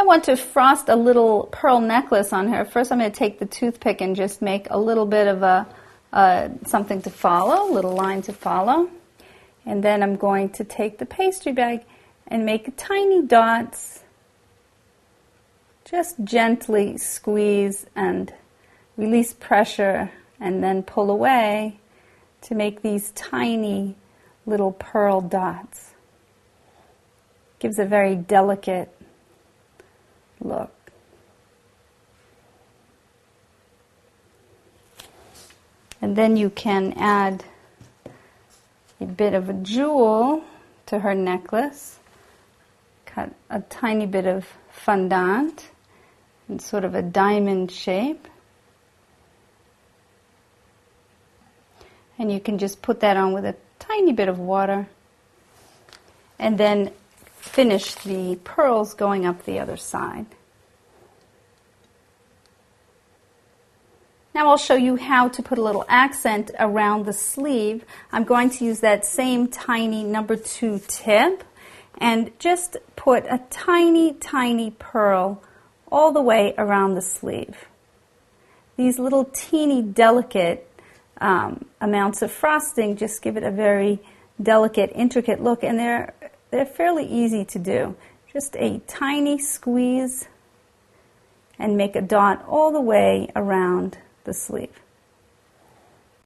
want to frost a little pearl necklace on her. First I'm going to take the toothpick and just make a little bit of something to follow, a little line to follow. And then I'm going to take the pastry bag and make tiny dots. Just gently squeeze and release pressure and then pull away to make these tiny little pearl dots. Gives a very delicate look. And then you can add a bit of a jewel to her necklace. Cut a tiny bit of fondant in sort of a diamond shape. And you can just put that on with a tiny bit of water. And then finish the pearls going up the other side. Now I'll show you how to put a little accent around the sleeve. I'm going to use that same tiny number 2 tip and just put a tiny, tiny pearl all the way around the sleeve. These little teeny delicate amounts of frosting just give it a very delicate, intricate look, and they're fairly easy to do. Just a tiny squeeze and make a dot all the way around the sleeve.